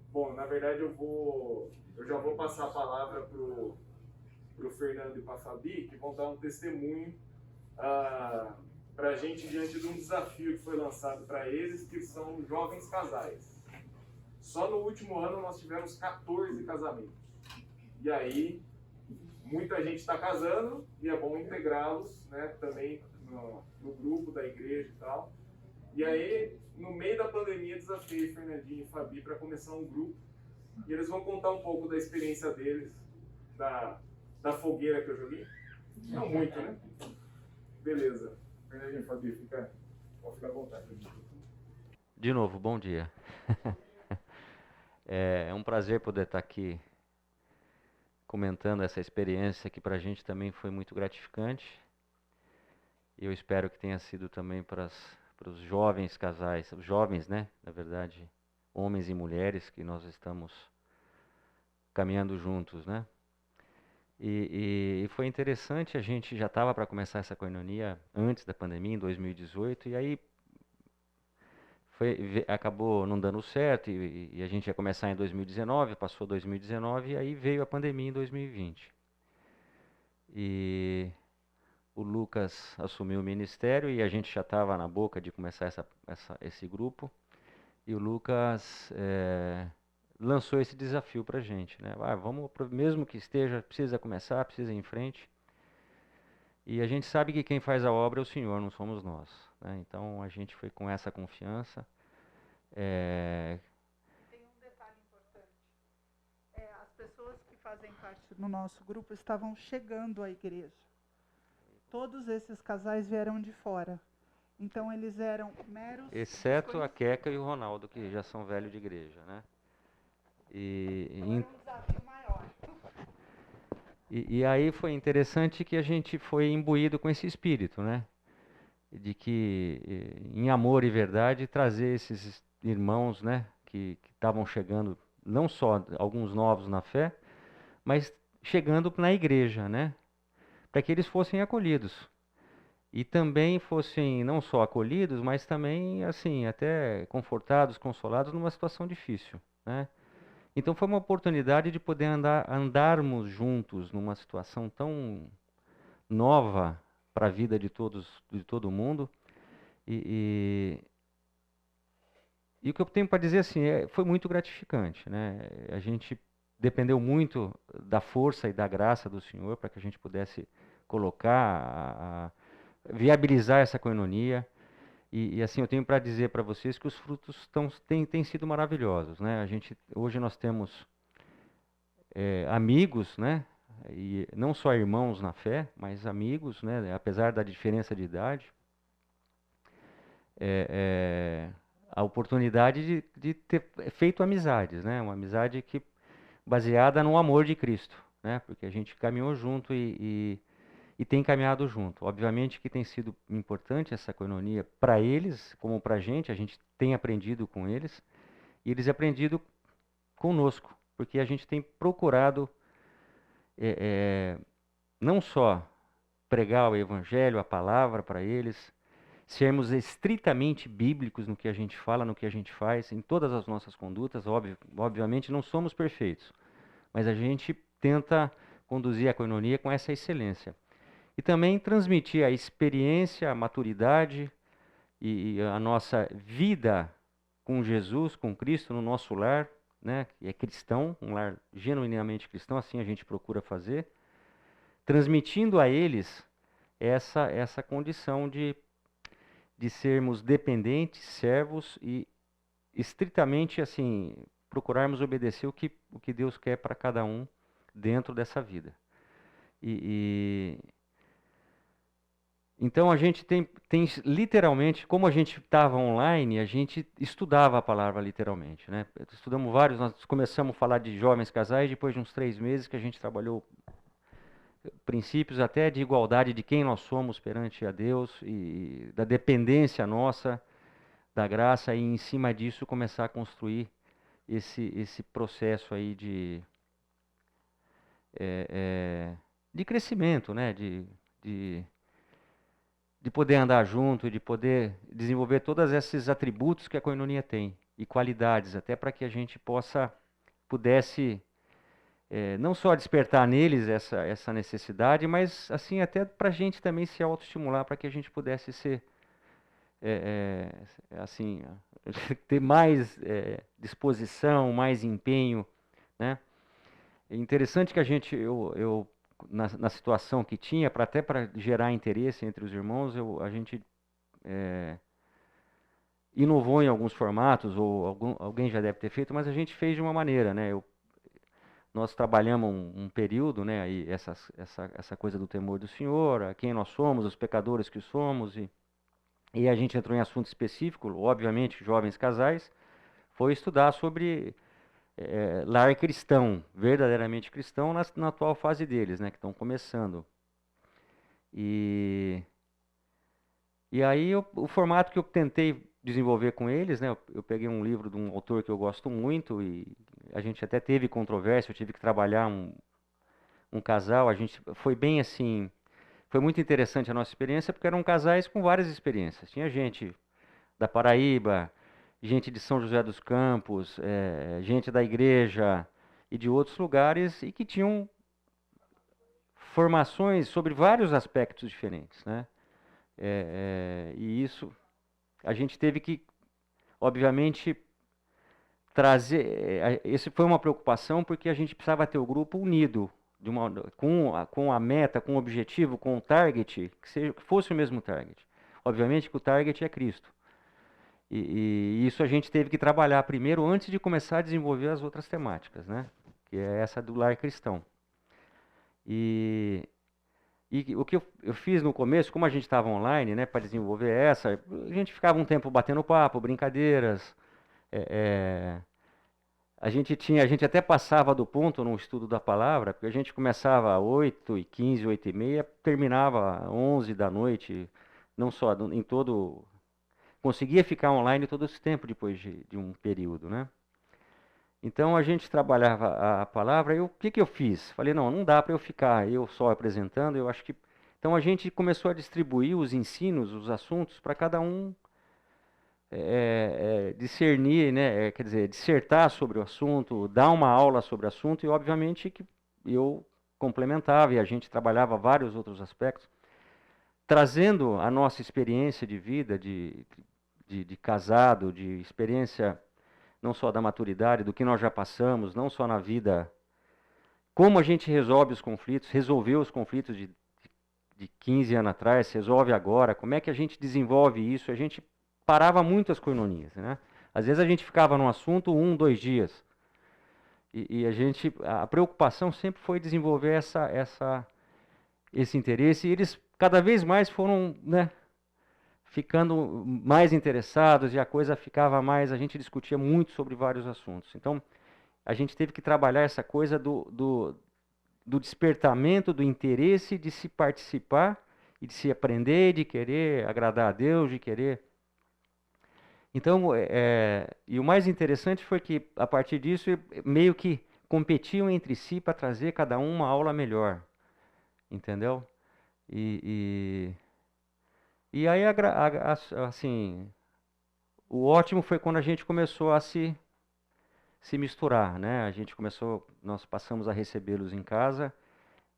Bom, na verdade eu já vou passar a palavra pro Fernando e para a Fabi, que vão dar um testemunho para a gente diante de um desafio que foi lançado para eles, que são jovens casais. Só no último ano nós tivemos 14 casamentos. E aí, muita gente está casando e é bom integrá-los, né, também no grupo da igreja e tal. E aí, no meio da pandemia, desafiei Fernandinho e Fabi para começar um grupo. E eles vão contar um pouco da experiência deles, da fogueira que eu joguei. Não muito, né? Beleza. Fernandinho, Fabi, pode ficar à vontade. De novo, bom dia. É um prazer poder estar aqui comentando essa experiência que para a gente também foi muito gratificante. E eu espero que tenha sido também para os jovens casais, os jovens, né, na verdade, homens e mulheres, que nós estamos caminhando juntos, né? E foi interessante, a gente já estava para começar essa koinonia antes da pandemia, em 2018, e aí acabou não dando certo, e a gente ia começar em 2019, passou 2019, e aí veio a pandemia em 2020. E o Lucas assumiu o ministério, e a gente já estava na boca de começar esse grupo, e o Lucas lançou esse desafio para a gente, né? Vamos, mesmo que precisa começar, precisa ir em frente. E a gente sabe que quem faz a obra é o Senhor, não somos nós, né? Então a gente foi com essa confiança. Tem um detalhe importante. As pessoas que fazem parte do nosso grupo estavam chegando à igreja. Todos esses casais vieram de fora. Então eles eram meros... Exceto a Queca e o Ronaldo, que já são velhos de igreja, né? Então era um desafio maior. E aí foi interessante que a gente foi imbuído com esse espírito, né? De que, em amor e verdade, trazer esses irmãos, né, que estavam chegando, não só alguns novos na fé, mas chegando na igreja, né? Para que eles fossem acolhidos. E também fossem não só acolhidos, mas também, assim, até confortados, consolados numa situação difícil, né? Então foi uma oportunidade de poder andarmos juntos numa situação tão nova para a vida de todo mundo. E o que eu tenho para dizer assim, foi muito gratificante, né? A gente dependeu muito da força e da graça do Senhor para que a gente pudesse colocar, viabilizar essa koinonia. E assim, eu tenho para dizer para vocês que os frutos têm sido maravilhosos, né? Hoje nós temos amigos, né? E não só irmãos na fé, mas amigos, né? Apesar da diferença de idade. A oportunidade de ter feito amizades, né? Uma amizade baseada no amor de Cristo, né? Porque a gente caminhou junto e tem caminhado junto. Obviamente que tem sido importante essa koinonia para eles, como para a gente tem aprendido com eles, e eles aprendido conosco, porque a gente tem procurado não só pregar o evangelho, a palavra para eles, sermos estritamente bíblicos no que a gente fala, no que a gente faz, em todas as nossas condutas. Obviamente não somos perfeitos, mas a gente tenta conduzir a koinonia com essa excelência. E também transmitir a experiência, a maturidade e a nossa vida com Jesus, com Cristo no nosso lar, né, que é cristão, um lar genuinamente cristão, assim a gente procura fazer, transmitindo a eles essa condição de sermos dependentes, servos e estritamente assim procurarmos obedecer o que Deus quer para cada um dentro dessa vida. Então a gente tem literalmente, como a gente estava online, a gente estudava a palavra literalmente, né? Estudamos nós começamos a falar de jovens casais depois de uns 3 meses que a gente trabalhou princípios até de igualdade de quem nós somos perante a Deus e da dependência nossa, da graça, e em cima disso começar a construir esse processo aí de crescimento, né? De poder andar junto, de poder desenvolver todos esses atributos que a koinonia tem, e qualidades, até para que a gente pudesse não só despertar neles essa necessidade, mas assim até para a gente também se autoestimular, para que a gente pudesse ser assim, ter mais disposição, mais empenho, né? É interessante que eu na situação que tinha, até para gerar interesse entre os irmãos, a gente inovou em alguns formatos, ou alguém já deve ter feito, mas a gente fez de uma maneira, né? Nós trabalhamos um período, né? Aí essa coisa do temor do Senhor, a quem nós somos, os pecadores que somos, e a gente entrou em assunto específico, obviamente, jovens casais, foi estudar sobre lar cristão, verdadeiramente cristão, na atual fase deles, né? Que estão começando. E aí o formato que eu tentei desenvolver com eles, né? Eu peguei um livro de um autor que eu gosto muito e a gente até teve controvérsia, eu tive que trabalhar um casal, a gente foi bem assim, foi muito interessante a nossa experiência porque eram casais com várias experiências. Tinha gente da Paraíba, gente de São José dos Campos, gente da igreja e de outros lugares e que tinham formações sobre vários aspectos diferentes, né? E isso a gente teve que, obviamente, trazer. Essa foi uma preocupação porque a gente precisava ter o grupo unido, com a meta, com o objetivo, com o target, que fosse o mesmo target. Obviamente que o target é Cristo. E isso a gente teve que trabalhar primeiro antes de começar a desenvolver as outras temáticas, né? Que é essa do lar cristão. E o que eu fiz no começo, como a gente estava online, né, para desenvolver a gente ficava um tempo batendo papo, brincadeiras. A gente até passava do ponto no estudo da palavra, porque a gente começava às 8h15, 8h30, terminava às 11 da noite, não só em todo... Conseguia ficar online todo esse tempo depois de um período, né? Então a gente trabalhava a palavra e o que eu fiz? Falei, não dá para eu ficar eu só apresentando, eu acho que... Então a gente começou a distribuir os ensinos, os assuntos, para cada um discernir, né? Quer dizer, dissertar sobre o assunto, dar uma aula sobre o assunto e obviamente que eu complementava e a gente trabalhava vários outros aspectos, trazendo a nossa experiência de vida, de casado, de experiência não só da maturidade, do que nós já passamos, não só na vida, como a gente resolve os conflitos, resolveu os conflitos de 15 anos atrás, resolve agora, como é que a gente desenvolve isso, a gente parava muito as coinonias, né? Às vezes a gente ficava num assunto 1, 2 dias, e a preocupação sempre foi desenvolver esse interesse, e eles cada vez mais foram, né, ficando mais interessados e a coisa ficava mais, a gente discutia muito sobre vários assuntos. Então, a gente teve que trabalhar essa coisa do despertamento, do interesse de se participar e de se aprender, de querer agradar a Deus, de querer... Então, e o mais interessante foi que, a partir disso, meio que competiam entre si para trazer cada um uma aula melhor, entendeu? E aí, assim, o ótimo foi quando a gente começou a se misturar, né? Nós passamos a recebê-los em casa,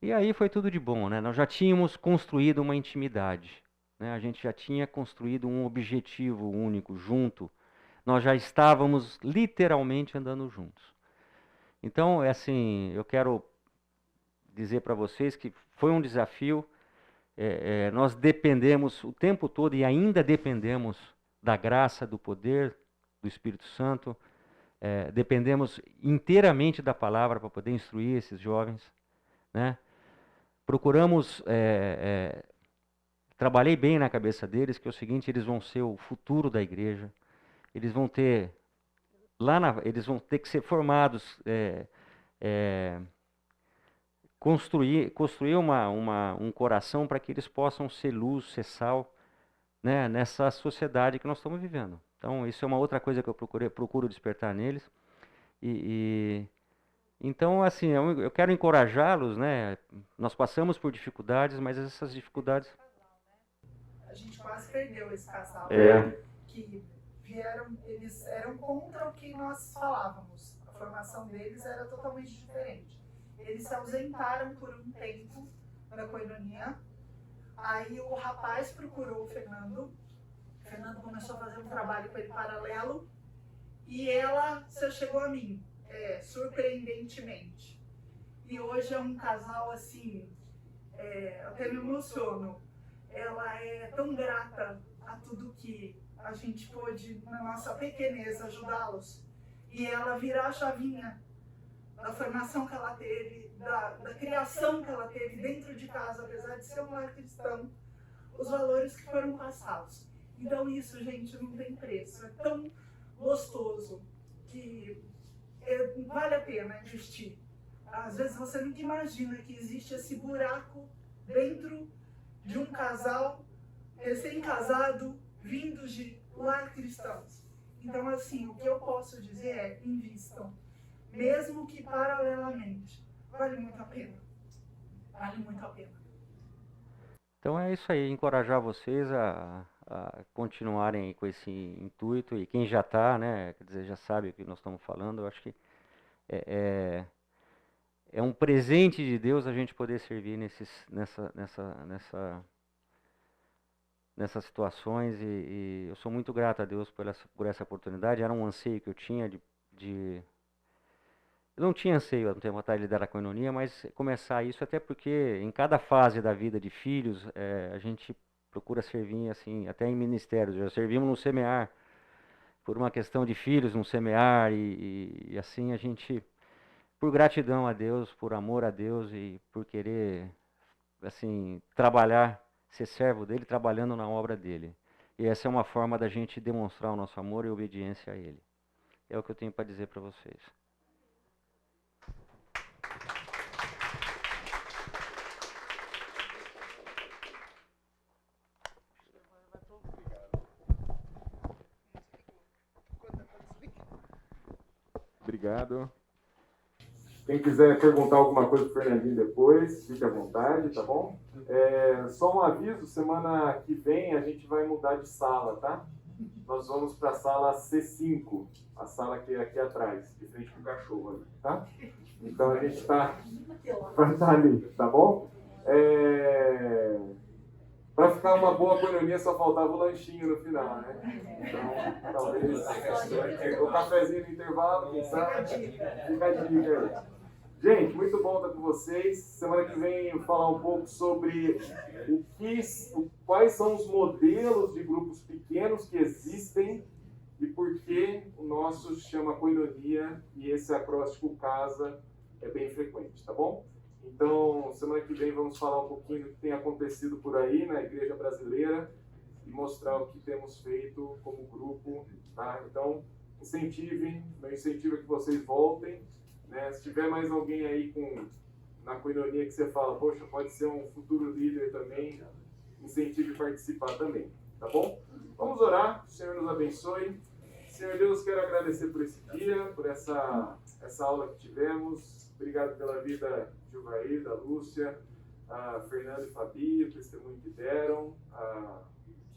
e aí foi tudo de bom, né? Nós já tínhamos construído uma intimidade, né? A gente já tinha construído um objetivo único, junto. Nós já estávamos literalmente andando juntos. Então, assim, eu quero dizer para vocês que foi um desafio. Nós dependemos o tempo todo e ainda dependemos da graça, do poder do Espírito Santo. Dependemos inteiramente da palavra para poder instruir esses jovens, né? Procuramos, trabalhei bem na cabeça deles, que é o seguinte: eles vão ser o futuro da igreja, eles vão ter, eles vão ter que ser formados, construir um coração para que eles possam ser luz, ser sal, né, nessa sociedade que nós estamos vivendo. Então, isso é uma outra coisa que eu procuro despertar neles. Então, assim, eu quero encorajá-los, né? Nós passamos por dificuldades, mas essas dificuldades... A gente quase perdeu esse casal. Que vieram, eles eram contra o que nós falávamos. A formação deles era totalmente diferente. eles se ausentaram por um tempo da coinonia. Aí o rapaz procurou o Fernando começou a fazer um trabalho com ele paralelo, e ela se chegou a mim, surpreendentemente. E hoje é um casal assim, até me emociono. Ela é tão grata a tudo que a gente pôde, na nossa pequenez, ajudá-los. E ela virar a chavinha da formação que ela teve, da criação que ela teve dentro de casa, apesar de ser um lar cristão, os valores que foram passados. Então isso, gente, não tem preço. É tão gostoso que vale a pena investir. Às vezes você nunca imagina que existe esse buraco dentro de um casal recém-casado, vindos de lar cristãos. Então, assim, o que eu posso dizer é, invistam. Mesmo que paralelamente. Vale muito a pena. Vale muito a pena. Então é isso aí, encorajar vocês a continuarem com esse intuito, e quem já está, né, quer dizer, já sabe o que nós estamos falando. Eu acho que é um presente de Deus a gente poder servir nessas situações, e eu sou muito grato a Deus por essa oportunidade. Era um anseio que eu tinha eu não tinha anseio há um tempo atrás de liderar a coinonia, mas começar isso, até porque em cada fase da vida de filhos, a gente procura servir assim, até em ministérios. Já servimos no semear, por uma questão de filhos no semear, e assim a gente, por gratidão a Deus, por amor a Deus e por querer assim trabalhar, ser servo dele, trabalhando na obra dele. E essa é uma forma da gente demonstrar o nosso amor e obediência a ele. É o que eu tenho para dizer para vocês. Obrigado. Quem quiser perguntar alguma coisa pro Fernandinho depois, fique à vontade, tá bom? Só um aviso, semana que vem a gente vai mudar de sala, tá? Nós vamos para a sala C5, a sala que é aqui atrás, de frente pro cachorro ali, tá? Então a gente vai estar ali, tá bom? Para ficar uma boa coinonia só faltava o lanchinho no final, né? Então, talvez o cafezinho no intervalo, quem sabe? Fica a dica aí. Gente, muito bom estar com vocês. Semana que vem eu vou falar um pouco sobre quais são os modelos de grupos pequenos que existem e por que o nosso se chama coinonia, e esse acróstico CASA é bem frequente, tá bom? Então, semana que vem vamos falar um pouquinho do que tem acontecido por aí na igreja brasileira e mostrar o que temos feito como grupo, tá? Então, meu incentivo é que vocês voltem, né? Se tiver mais alguém aí na coinonia que você fala, poxa, pode ser um futuro líder também, incentive a participar também, tá bom? Vamos orar, o Senhor nos abençoe. Senhor Deus, quero agradecer por esse dia, por essa aula que tivemos. Obrigado pela vida de Gilvair, da Lúcia, a Fernanda e Fabi, o testemunho que deram,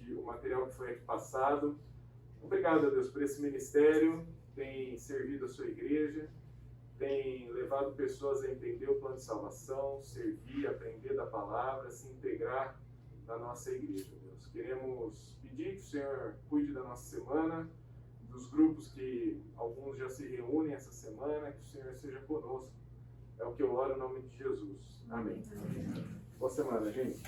o material que foi aqui passado. Obrigado, a Deus, por esse ministério que tem servido a sua igreja, tem levado pessoas a entender o plano de salvação, servir, aprender da palavra, se integrar na nossa igreja, Deus. Queremos pedir que o Senhor cuide da nossa semana, dos grupos que alguns já se reúnem essa semana, que o Senhor seja conosco. É o que eu oro em nome de Jesus. Amém. Boa semana, gente.